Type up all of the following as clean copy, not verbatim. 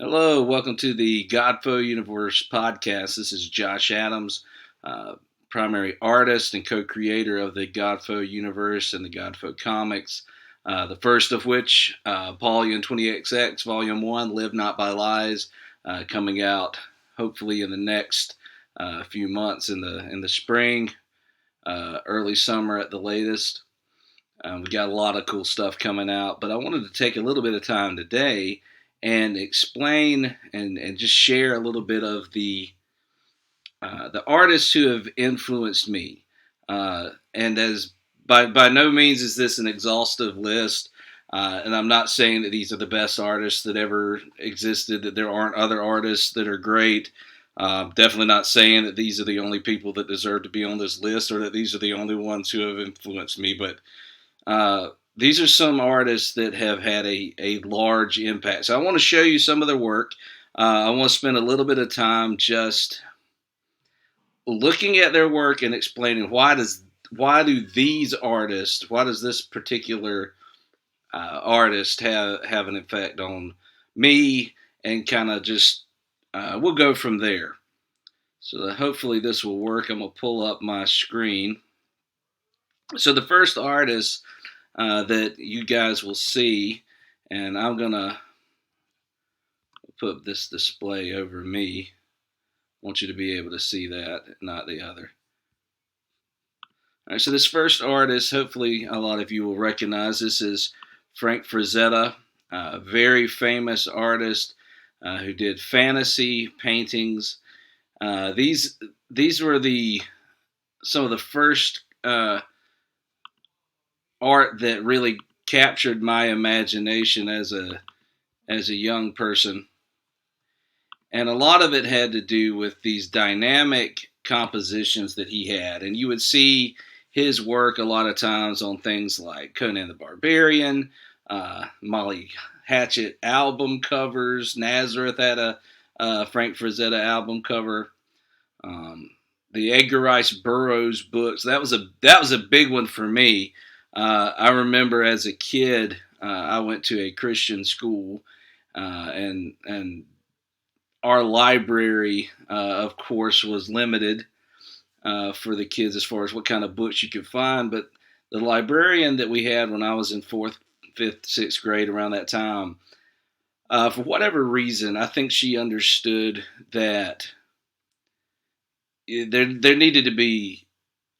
Hello, welcome to the Godfo Universe podcast. This is Josh Adams, uh, primary artist and co-creator of the Godfo Universe and the Godfo Comics. The first of which, Paulian 20XX Volume 1, Live Not by Lies, coming out hopefully in the next few months in the spring, early summer at the latest. We got a lot of cool stuff coming out, but I wanted to take a little bit of time today and explain and just share a little bit of the artists who have influenced me. And as by no means is this an exhaustive list, and I'm not saying that these are the best artists that ever existed. That there aren't other artists that are great. Definitely not saying that these are the only people that deserve to be on this list, or that these are the only ones who have influenced me. But these are some artists that have had a large impact. So I want to show you some of their work. I want to spend a little bit of time just looking at their work and explaining why do these artists, why does this particular artist have an effect on me, and kind of just we'll go from there. So hopefully this will work. I'm gonna pull up my screen. So the first artist that you guys will see, and I'm gonna put this display over me. I want you to be able to see that, not the other. All right, so this first artist, hopefully a lot of you will recognize. This is Frank Frazetta, a very famous artist who did fantasy paintings. These were some of the first art that really captured my imagination as a young person. And a lot of it had to do with these dynamic compositions that he had. And you would see his work a lot of times on things like Conan the Barbarian, Molly Hatchet album covers. Nazareth had a Frank Frazetta album cover. The Edgar Rice Burroughs books. That was a big one for me. I remember as a kid, I went to a Christian school, and our library, of course, was limited for the kids as far as what kind of books you could find. But the librarian that we had when I was in fourth, fifth, sixth grade, around that time, for whatever reason, I think she understood that there needed to be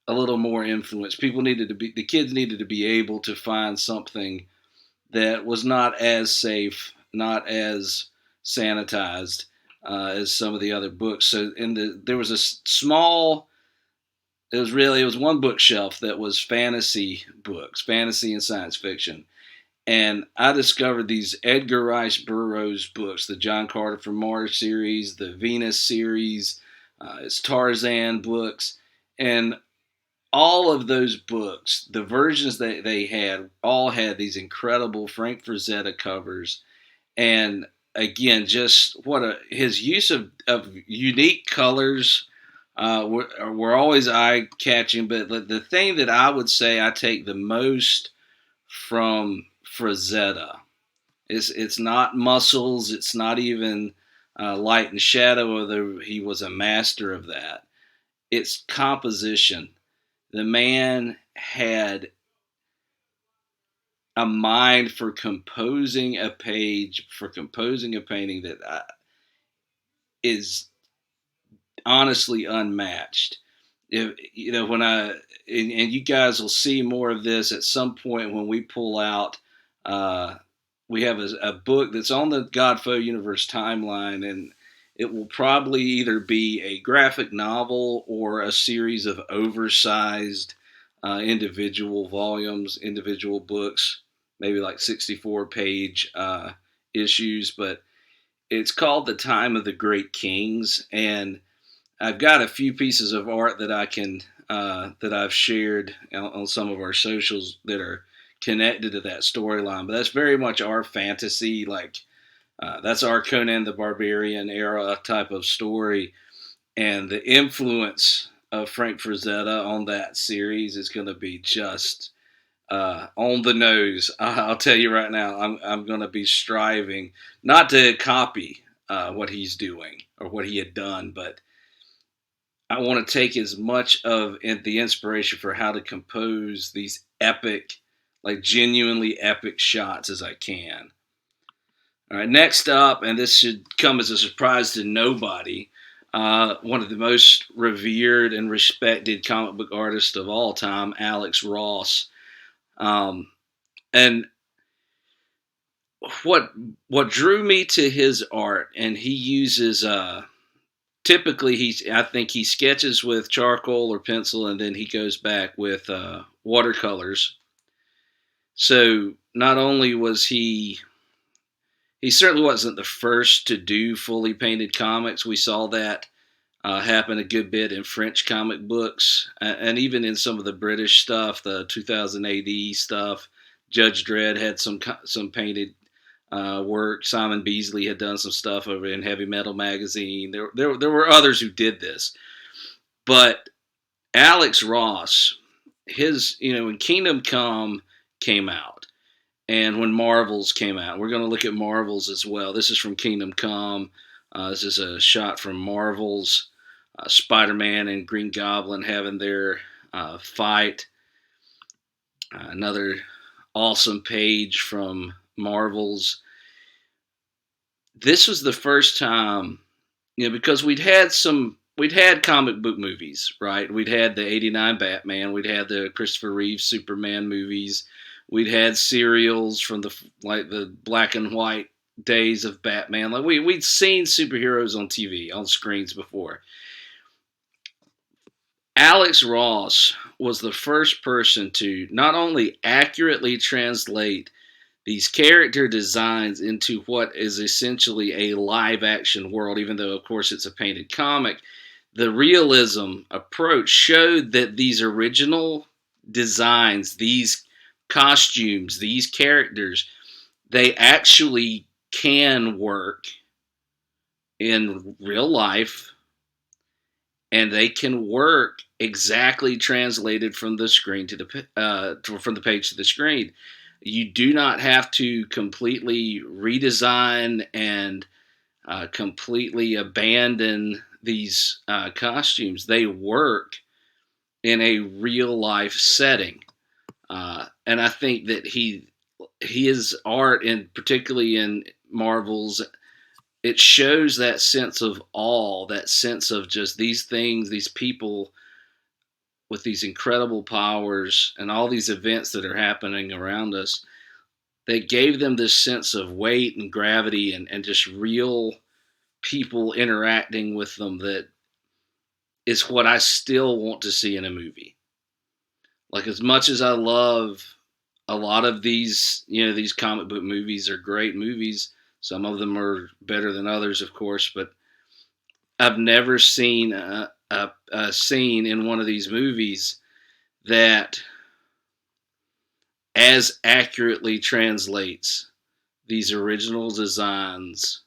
a little more influence. The kids needed to be able to find something that was not as safe, not as sanitized as some of the other books. So there was a small. It was one bookshelf that was fantasy books, fantasy and science fiction. And I discovered these Edgar Rice Burroughs books, the John Carter from Mars series, the Venus series, it's Tarzan books, and all of those books, the versions that they had, all had these incredible Frank Frazetta covers. And again, just his use of unique colors were always eye catching. But the thing that I would say I take the most from Frazetta is it's not muscles, it's not even light and shadow, although he was a master of that. It's composition. The man had a mind for composing a page, for composing a painting that is honestly unmatched. If, you know, when and you guys will see more of this at some point when we pull out. We have a book that's on the Godfo Universe timeline, and it will probably either be a graphic novel or a series of oversized individual volumes, individual books, maybe like 64-page issues. But it's called The Time of the Great Kings, and I've got a few pieces of art that that I've shared on some of our socials that are connected to that storyline. But that's very much our fantasy, like that's our Conan the Barbarian era type of story, and the influence of Frank Frazetta on that series is going to be just on the nose. I'll tell you right now, I'm going to be striving not to copy what he's doing or what he had done, but I want to take as much of the inspiration for how to compose these epic, like genuinely epic shots as I can. All right, next up, and this should come as a surprise to nobody, one of the most revered and respected comic book artists of all time, Alex Ross. Um, and what what drew me to his art, and he uses typically I think he sketches with charcoal or pencil, and then he goes back with watercolors. So not only was he certainly wasn't the first to do fully painted comics. We saw that happen a good bit in French comic books, and even in some of the British stuff, the 2000 AD stuff. Judge Dredd had some painted work. Simon Beasley had done some stuff over in Heavy Metal magazine. There were others who did this, but Alex Ross, when Kingdom Come came out, and when Marvels came out, we're going to look at Marvels as well. This is from Kingdom Come. This is a shot from Marvels. Spider-Man and Green Goblin having their fight. Another awesome page from Marvels. This was the first time, because we'd had comic book movies, right? We'd had the '89 Batman, we'd had the Christopher Reeve Superman movies, we'd had serials from the black and white days of Batman. Like we'd seen superheroes on TV, on screens before. Alex Ross was the first person to not only accurately translate these character designs into what is essentially a live action world, even though, of course, it's a painted comic. The realism approach showed that these original designs, these costumes, these characters, they actually can work in real life, and they can work exactly translated from the screen from the page to the screen. You do not have to completely redesign and completely abandon these costumes. They work in a real life setting, and I think that his art, and particularly in Marvel's, it shows that sense of awe, that sense of just these things, these people with these incredible powers and all these events that are happening around us. They gave them this sense of weight and gravity and just real people interacting with them that is what I still want to see in a movie. Like, as much as I love a lot of these comic book movies are great movies. Some of them are better than others, of course, but I've never seen a scene in one of these movies that as accurately translates these original designs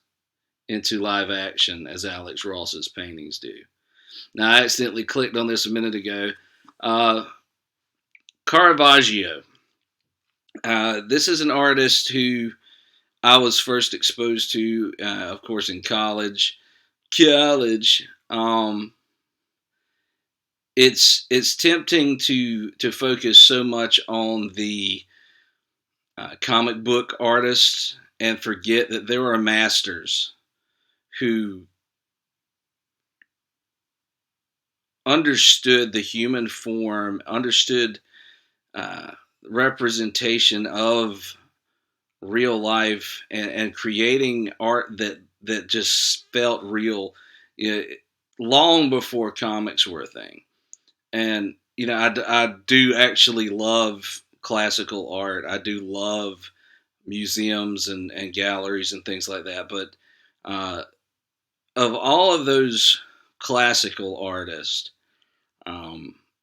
into live action as Alex Ross's paintings do. Now, I accidentally clicked on this a minute ago. Caravaggio. This is an artist who I was first exposed to, of course, in college. It's tempting to focus so much on the comic book artists and forget that there are masters who understood the human form, understood representation of real life, and creating art that just felt real, long before comics were a thing. And I do actually love classical art. I do love museums and galleries and things like that. But of all of those classical artists,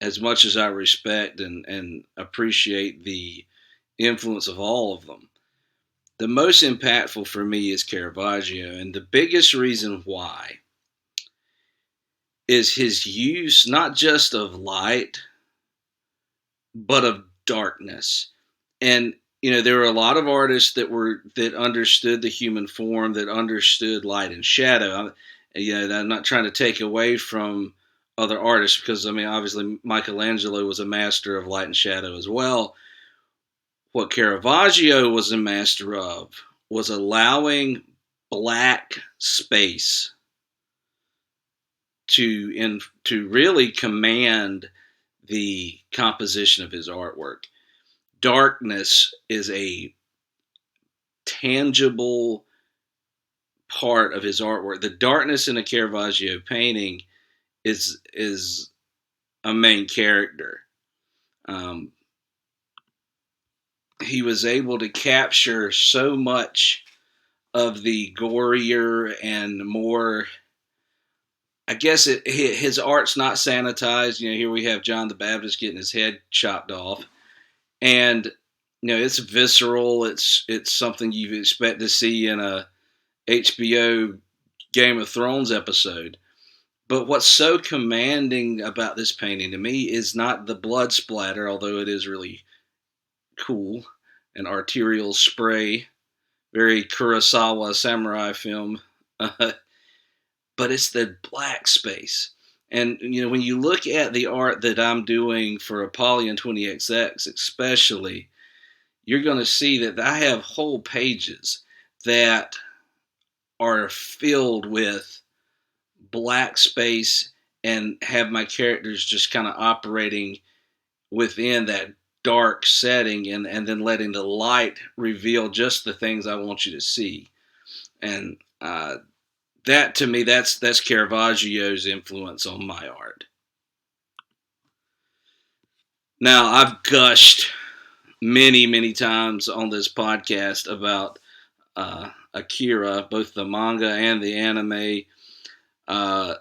as much as I respect and appreciate the influence of all of them, the most impactful for me is Caravaggio. And the biggest reason why is his use not just of light, but of darkness. And there were a lot of artists that understood the human form, that understood light and shadow. I'm not trying to take away from other artists because obviously Michelangelo was a master of light and shadow as well. What Caravaggio was a master of was allowing black space to really command the composition of his artwork. Darkness is a tangible part of his artwork. The darkness in a Caravaggio painting is a main character. Um, he was able to capture so much of the gorier and more. I guess his art's not sanitized. Here we have John the Baptist getting his head chopped off, and it's visceral. It's something you expect to see in a HBO Game of Thrones episode. But what's so commanding about this painting to me is not the blood splatter, although it is really cool, an arterial spray, very Kurosawa samurai film. But it's the black space. And when you look at the art that I'm doing for Apollyon 20XX, especially, you're going to see that I have whole pages that are filled with black space and have my characters just kind of operating within that dark setting, and then letting the light reveal just the things I want you to see. And that to me, that's Caravaggio's influence on my art. Now, I've gushed many times on this podcast about Akira, both the manga and the anime. Katsuhiro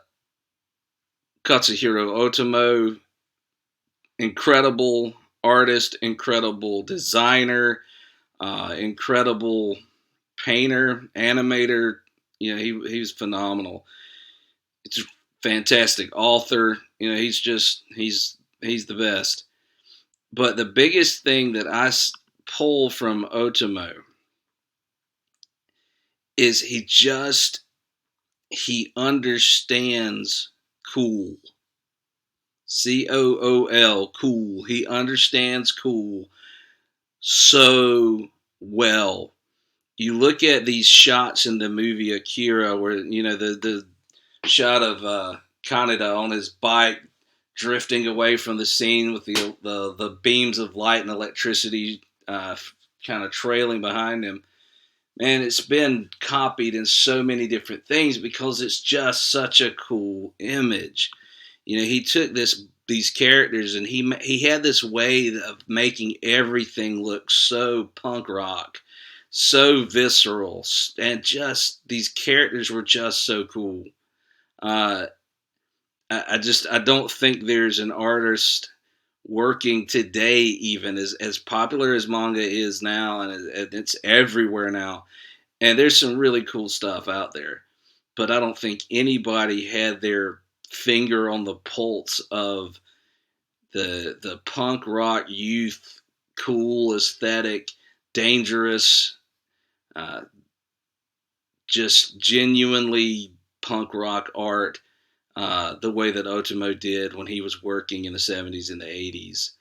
Otomo, incredible artist, incredible designer, incredible painter, animator. He's phenomenal. It's a fantastic author. He's the best. But the biggest thing that I pull from Otomo is he understands cool. COOL, cool. He understands cool so well. You look at these shots in the movie Akira, where the shot of Kaneda on his bike drifting away from the scene with the beams of light and electricity kind of trailing behind him. Man, it's been copied in so many different things because it's just such a cool image. He took these characters, and he had this way of making everything look so punk rock, so visceral, and just these characters were just so cool. I don't think there's an artist working today, even as popular as manga is now, and it's everywhere now. And there's some really cool stuff out there, but I don't think anybody had their finger on the pulse of the punk rock youth, cool aesthetic, dangerous, uh, just genuinely punk rock art, the way that Otomo did when he was working in the 70s and the 80s.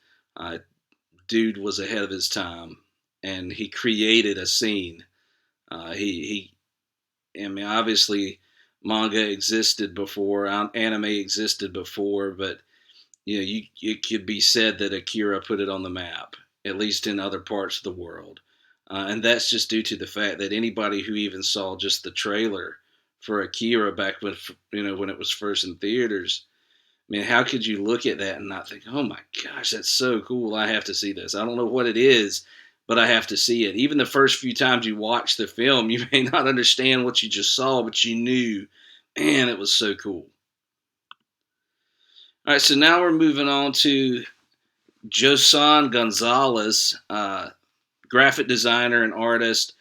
Dude was ahead of his time, and he created a scene. Obviously, manga existed before, anime existed before, but it could be said that Akira put it on the map, at least in other parts of the world. And that's just due to the fact that anybody who even saw just the trailer for Akira back when it was first in theaters, how could you look at that and not think, oh my gosh, that's so cool, I have to see this. I don't know what it is, but I have to see it. Even the first few times you watch the film, you may not understand what you just saw, but you knew, man, it was so cool. All right, so now we're moving on to Josan Gonzalez, graphic designer and artist.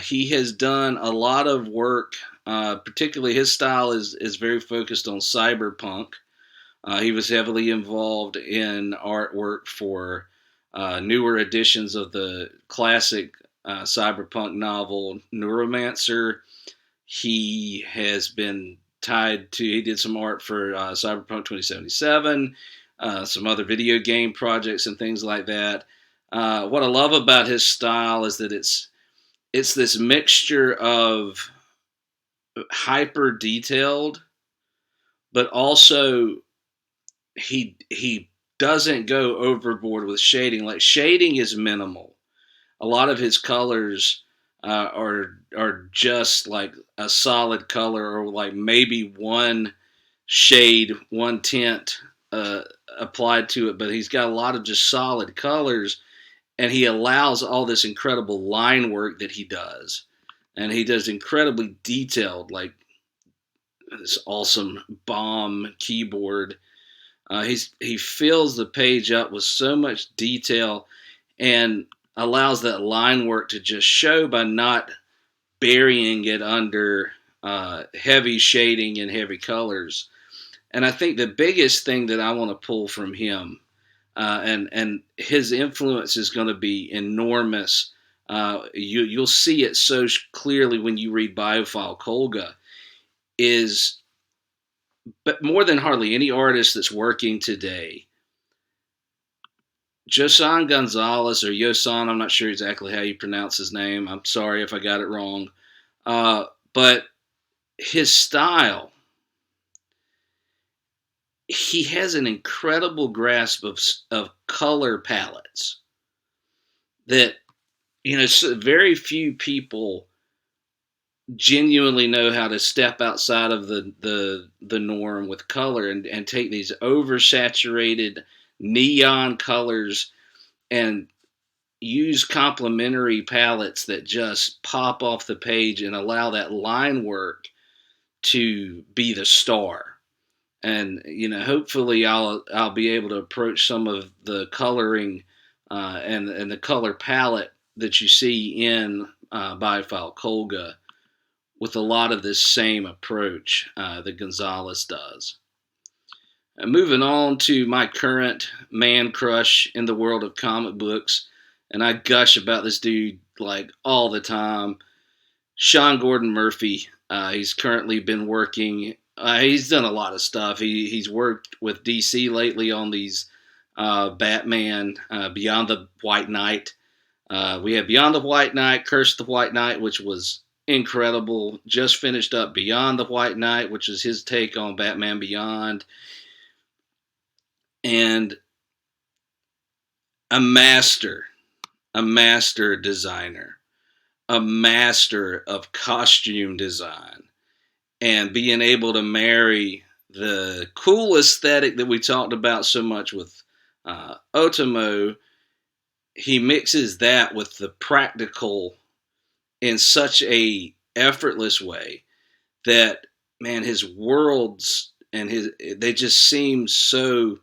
He has done a lot of work. Particularly, his style is very focused on cyberpunk. He was heavily involved in artwork for newer editions of the classic cyberpunk novel Neuromancer. He has been tied to, he did some art for Cyberpunk 2077, some other video game projects and things like that. What I love about his style is that it's this mixture of hyper detailed, but also he doesn't go overboard with shading. Like, shading is minimal. A lot of his colors are just like a solid color, or like maybe one shade, one tint uh, applied to it. But he's got a lot of just solid colors, and he allows all this incredible line work that he does, and he does incredibly detailed, like this awesome bomb keyboard. He fills the page up with so much detail, and allows that line work to just show by not burying it under heavy shading and heavy colors. And I think the biggest thing that I want to pull from him, and his influence is going to be enormous. You'll see it so clearly when you read Biophile Kolga. Is, but more than hardly any artist that's working today, Josan Gonzalez, or Yosan, I'm not sure exactly how you pronounce his name. I'm sorry if I got it wrong. But his style, he has an incredible grasp of color palettes that, very few people genuinely know how to step outside of the norm with color, and take these oversaturated neon colors and use complementary palettes that just pop off the page and allow that line work to be the star. And hopefully I'll be able to approach some of the coloring and the color palette that you see in Biophile Kolga with a lot of this same approach that Gonzalez does. Moving on to my current man crush in the world of comic books, and I gush about this dude like all the time, Sean Gordon Murphy. He's currently been working. He's done a lot of stuff. He's worked with DC lately on these Batman Beyond the White Knight. We have Beyond the White Knight, Curse of the White Knight, which was incredible. Just finished up Beyond the White Knight, which is his take on Batman Beyond. And a master designer, a master of costume design, and being able to marry the cool aesthetic that we talked about so much with Otomo. He mixes that with the practical in such a effortless way that, man, his worlds and they just seem so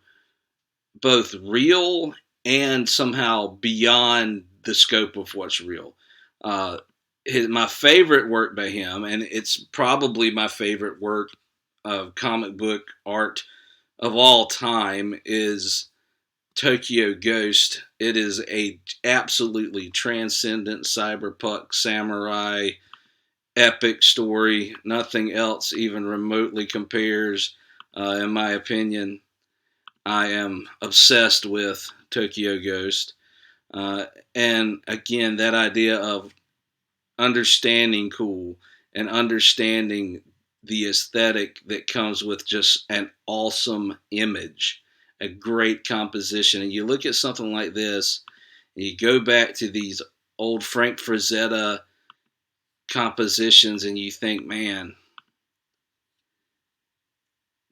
both real and somehow beyond the scope of what's real. My favorite work by him, and it's probably my favorite work of comic book art of all time, is Tokyo Ghost. It is a absolutely transcendent cyberpunk samurai epic story. Nothing else even remotely compares, in my opinion. I am obsessed with Tokyo Ghost. And again, that idea of understanding cool and understanding the aesthetic that comes with just an awesome image, a great composition. And you look at something like this, and you go back to these old Frank Frazetta compositions, and you think, man,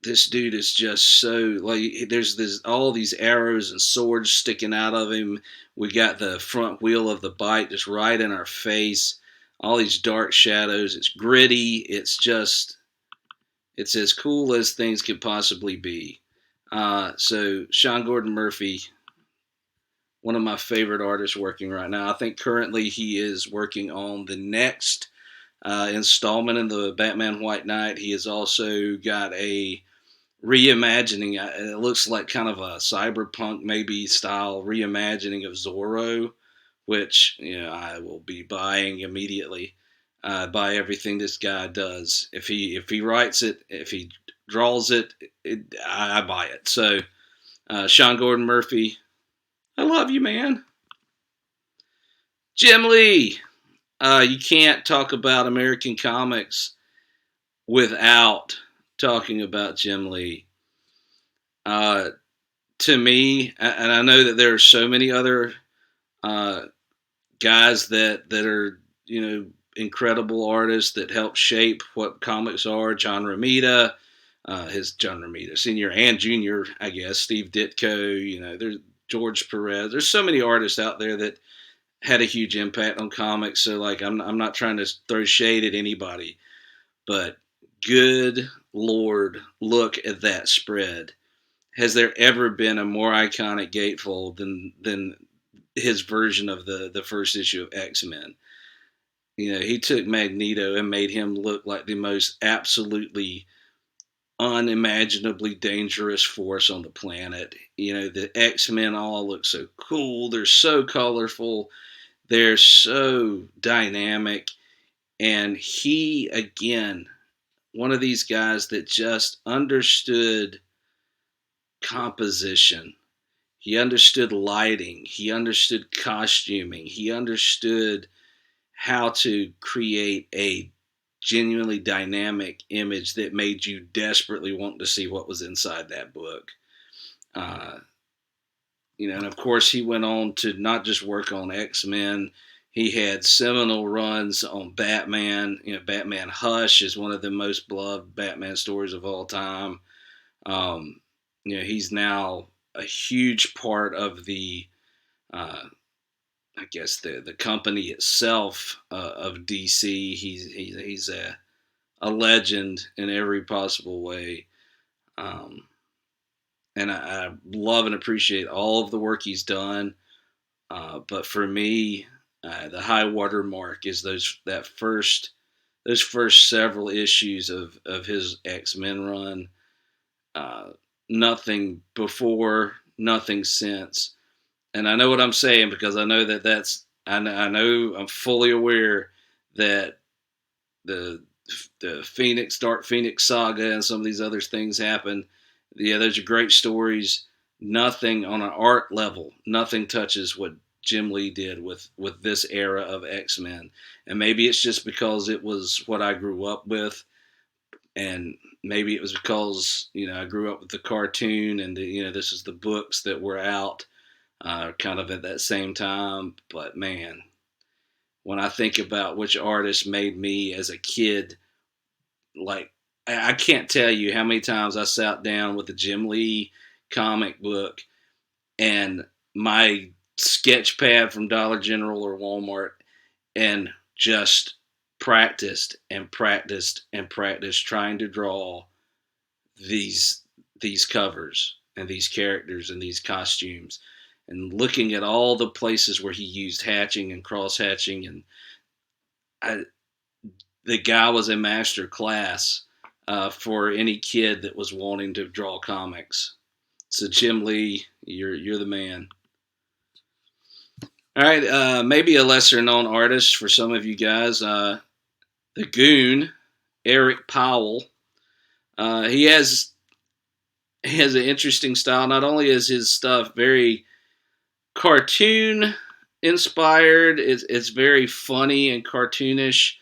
this dude is just so, like, there's all these arrows and swords sticking out of him. We got the front wheel of the bike just right in our face. All these dark shadows. It's gritty. It's as cool as things could possibly be. So Sean Gordon Murphy, one of my favorite artists working right now. I think currently he is working on the next installment in the Batman White Knight. He has also got a reimagining. It looks like kind of a cyberpunk maybe style reimagining of Zorro, which I will be buying immediately. Buy everything this guy does. If he writes it, if he draws it, I buy it. So Sean Gordon Murphy, I love you, man. Jim Lee. You can't talk about American comics without talking about Jim Lee. To me, and I know that there are so many other guys that are incredible artists that help shape what comics are. John Romita, John Romita Senior and Junior, I guess. Steve Ditko. There's George Perez. There's so many artists out there that had a huge impact on comics. So like, I'm not trying to throw shade at anybody, but good Lord, look at that spread. Has there ever been a more iconic gatefold than his version of the first issue of X-Men? He took Magneto and made him look like the most absolutely unimaginably dangerous force on the planet. The X-Men all look so cool. They're so colorful. They're so dynamic. And he, again, one of these guys that just understood composition. He understood lighting. He understood costuming. He understood how to create a genuinely dynamic image that made you desperately want to see what was inside that book. And of course, he went on to not just work on X-Men. He had seminal runs on Batman. Batman Hush is one of the most beloved Batman stories of all time. He's now a huge part of the, I guess the company itself of DC. He's a legend in every possible way, and I love and appreciate all of the work he's done. But for me, the high water mark is those first several issues of his X-Men run. Nothing before, nothing since. And I know what I'm saying because I know I know I'm fully aware that the Dark Phoenix saga and some of these other things happen. Yeah, those are great stories. Nothing on an art level, nothing touches what Jim Lee did with this era of X-Men. And maybe it's just because it was what I grew up with, and maybe it was because I grew up with the cartoon and this is the books that were out kind of at that same time. But man, when I think about which artist made me as a kid, like I can't tell you how many times I sat down with a Jim Lee comic book and my sketch pad from Dollar General or Walmart and just practiced and practiced and practiced trying to draw these covers and these characters and these costumes, and looking at all the places where he used hatching and cross hatching, and the guy was a master class for any kid that was wanting to draw comics. So Jim Lee, you're the man. All right, maybe a lesser known artist for some of you guys, the Goon, Eric Powell. He has an interesting style. Not only is his stuff very cartoon inspired, it's very funny and cartoonish,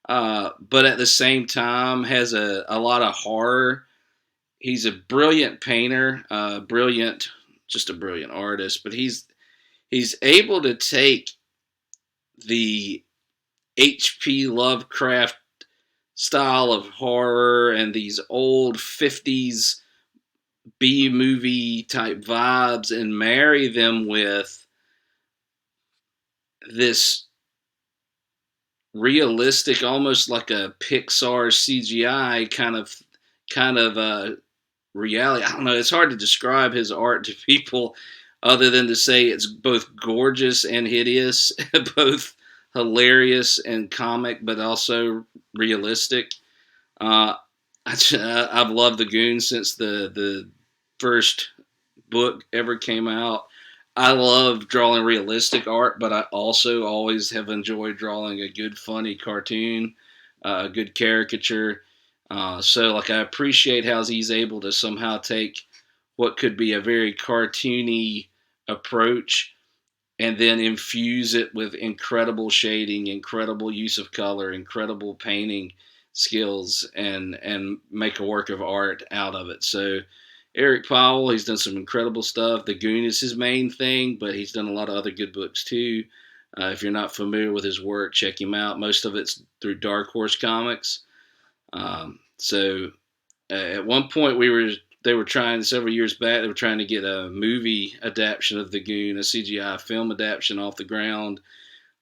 but at the same time has a lot of horror. He's a brilliant painter, just a brilliant artist, but he's able to take the H.P. Lovecraft style of horror and these old 50s B-movie type vibes and marry them with this realistic, almost like a Pixar CGI kind of reality. I don't know. It's hard to describe his art to people other than to say it's both gorgeous and hideous, both hilarious and comic, but also realistic. I've loved the Goon since the first book ever came out. I love drawing realistic art, but I also always have enjoyed drawing a good, funny cartoon, a good caricature. So, like, I appreciate how he's able to somehow take what could be a very cartoony approach and then infuse it with incredible shading, incredible use of color, incredible painting skills, and make a work of art out of it. So Eric Powell, he's done some incredible stuff. The Goon is his main thing, but he's done a lot of other good books too. If you're not familiar with his work, check him out. Most of it's through Dark Horse Comics. At one point they were trying several years back. They were trying to get a movie adaptation of the Goon, a CGI film adaptation off the ground.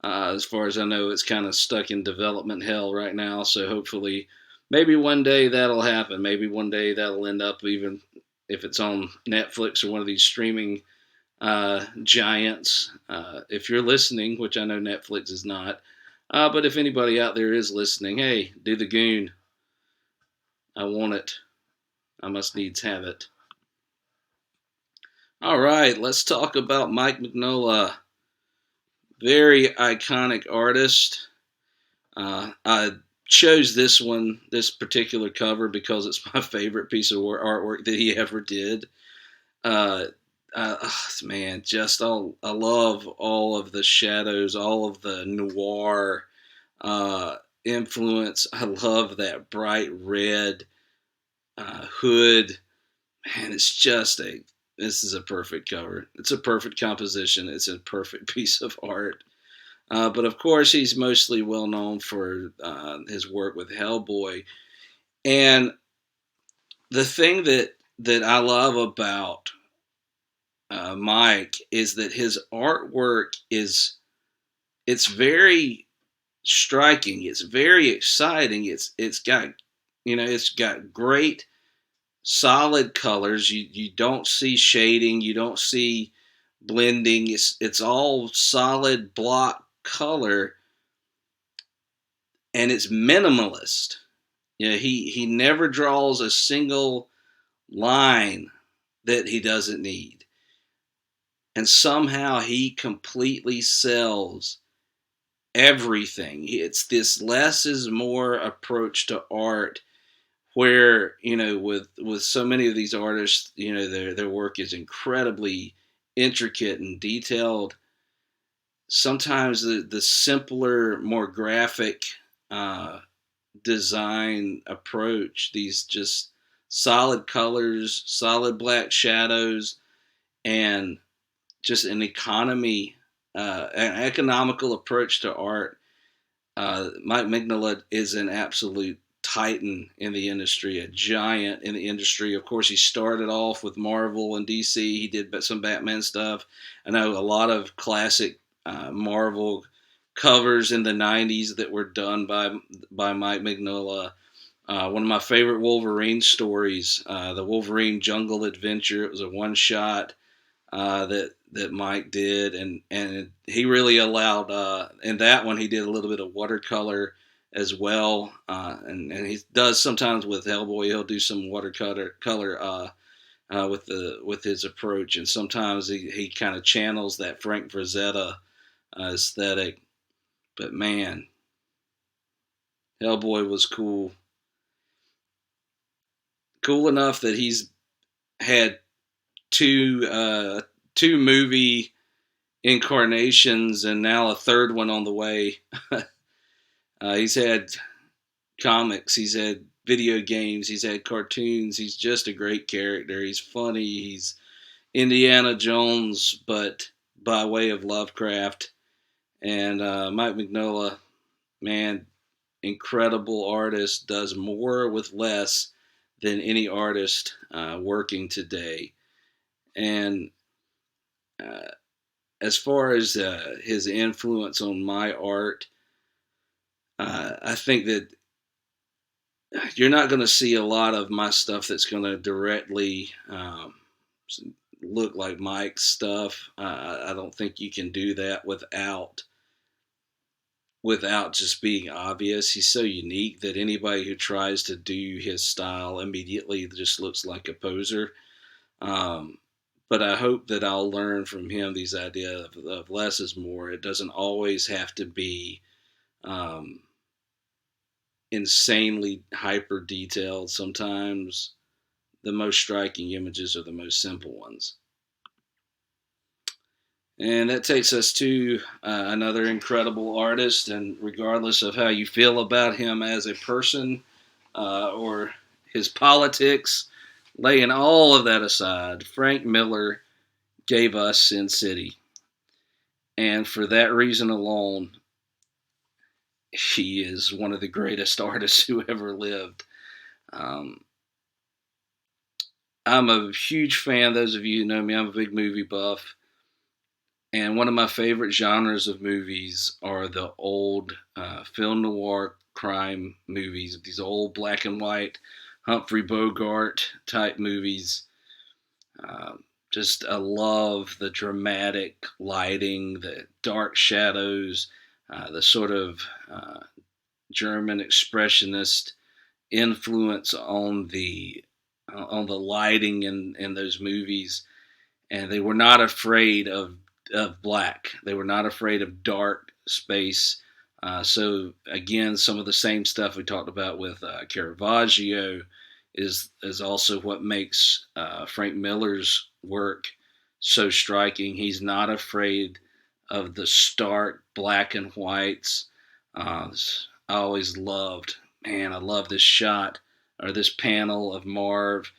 As far as I know, it's kind of stuck in development hell right now. So hopefully, maybe one day that'll happen. Maybe one day that'll end up, even if it's on Netflix or one of these streaming giants. If you're listening, which I know Netflix is not, but if anybody out there is listening, hey, do the Goon. I want it. I must needs have it. All right, let's talk about Mike Mignola. Very iconic artist. I chose this particular cover, because it's my favorite piece of artwork that he ever did. Uh, Man, I love all of the shadows, all of the noir influence. I love that bright red hood. Man, this is a perfect cover. It's a perfect composition. It's a perfect piece of art. But of course, he's mostly well known for his work with Hellboy. And the thing that I love about Mike is that his artwork it's very striking. It's very exciting. It's got great solid colors. You don't see shading. You don't see blending. It's all solid block color, and it's minimalist. He never draws a single line that he doesn't need, and somehow he completely sells everything. It's this less is more approach to art, where with so many of these artists, their work is incredibly intricate and detailed. Sometimes the simpler, more graphic uh, design approach, these just solid colors, solid black shadows, and just an economical approach to art. Mike Mignola is an absolute titan in the industry, a giant in the industry. Of course, he started off with Marvel and DC. He did some Batman stuff. I know a lot of classic Marvel covers in the '90s that were done by Mike Mignola. One of my favorite Wolverine stories, the Wolverine Jungle Adventure. It was a one shot that Mike did, and he really allowed. In that one, he did a little bit of watercolor as well, and he does sometimes with Hellboy. He'll do some watercolor color with his approach, and sometimes he kind of channels that Frank Frazetta aesthetic. But man, Hellboy was cool enough that he's had two two movie incarnations, and now a third one on the way. He's had comics, he's had video games, he's had cartoons. He's just a great character. He's funny. He's Indiana Jones, but by way of Lovecraft. And Mike Mignola, man, incredible artist, does more with less than any artist working today. And uh, as far as his influence on my art, I think that you're not going to see a lot of my stuff that's going to directly look like Mike's stuff. I don't think you can do that without without just being obvious. He's so unique that anybody who tries to do his style immediately just looks like a poser. Um, but I hope that I'll learn from him these ideas of less is more. It doesn't always have to be um, insanely hyper detailed. Sometimes the most striking images are the most simple ones. And that takes us to another incredible artist. And regardless of how you feel about him as a person or his politics, laying all of that aside, Frank Miller gave us Sin City. And for that reason alone, he is one of the greatest artists who ever lived. Um, I'm a huge fan. Those of you who know me, I'm a big movie buff. And one of my favorite genres of movies are the old film noir crime movies, these old black and white Humphrey Bogart type movies. Uh, just I love the dramatic lighting, the dark shadows, the sort of German expressionist influence on the lighting in those movies, and they were not afraid of black. They were not afraid of dark space. So again, some of the same stuff we talked about with Caravaggio is also what makes Frank Miller's work so striking. He's not afraid of the stark black and whites. I always loved, man, I love this shot or this panel of Marv,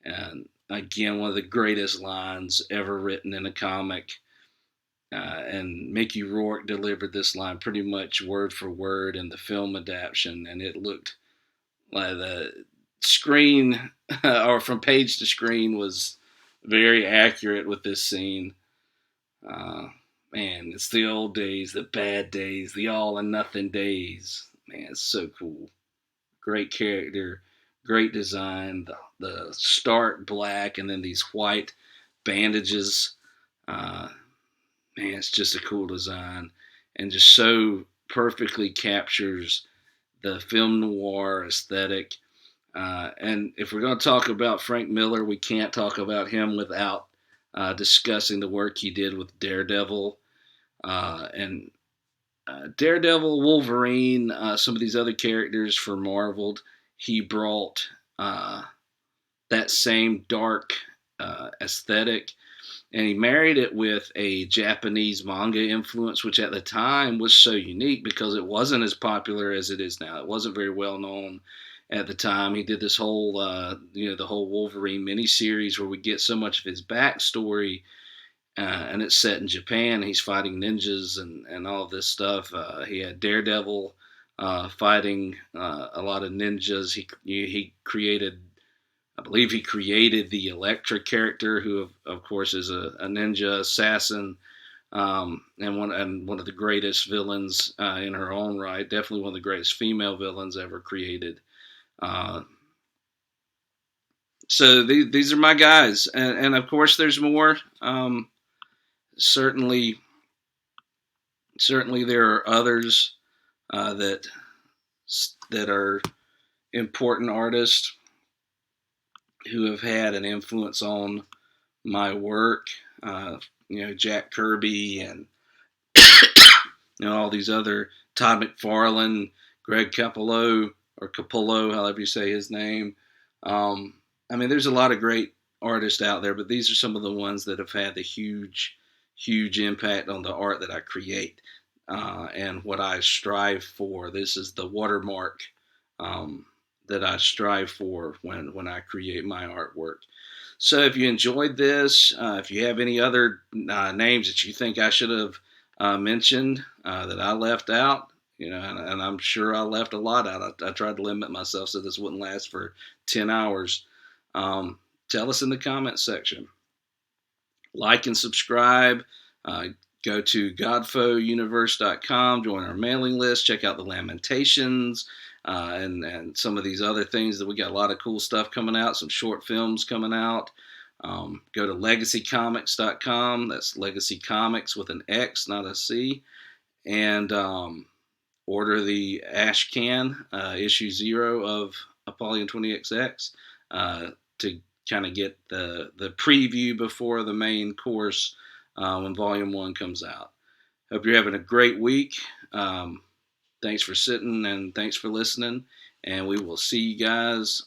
and again, one of the greatest lines ever written in a comic. And Mickey Rourke delivered this line pretty much word for word in the film adaptation, and it looked like the screen or from page to screen was very accurate with this scene. Uh, Man, it's the old days, the bad days, the all and nothing days. Man, it's so cool. Great character, great design. The stark black and then these white bandages. Uh, Man, it's just a cool design and just so perfectly captures the film noir aesthetic. And if we're going to talk about Frank Miller, we can't talk about him without discussing the work he did with Daredevil and Daredevil, Wolverine, some of these other characters for Marvel. He brought that same dark aesthetic, and he married it with a Japanese manga influence, which at the time was so unique because it wasn't as popular as it is now. It wasn't very well known at the time. He did this whole, the whole Wolverine miniseries where we get so much of his backstory, and it's set in Japan. He's fighting ninjas and all of this stuff. He had Daredevil fighting a lot of ninjas. He created, I believe he created the Elektra character, who of course is a ninja assassin, and one of the greatest villains in her own right. Definitely one of the greatest female villains ever created. Uh, so these are my guys, and of course there's more. Certainly, certainly there are others that are important artists who have had an influence on my work. Jack Kirby and all these other Todd McFarlane, Greg Capullo or Capullo, however you say his name. There's a lot of great artists out there, but these are some of the ones that have had the huge impact on the art that I create and what I strive for. This is the watermark that I strive for when I create my artwork. So if you enjoyed this, if you have any other names that you think I should have mentioned that I left out, and I'm sure I left a lot out. I tried to limit myself so this wouldn't last for 10 hours. Tell us in the comments section. Like and subscribe. Go to godfouniverse.com, join our mailing list, check out the Lamentations, and some of these other things that we got a lot of cool stuff coming out, some short films coming out. Go to legacycomics.com. That's Legacy Comics with an X, not a C. And order the Ash Can issue 0 of Apollyon 20XX to kind of get the preview before the main course when Volume 1 comes out. Hope you're having a great week. Thanks for sitting and thanks for listening. And we will see you guys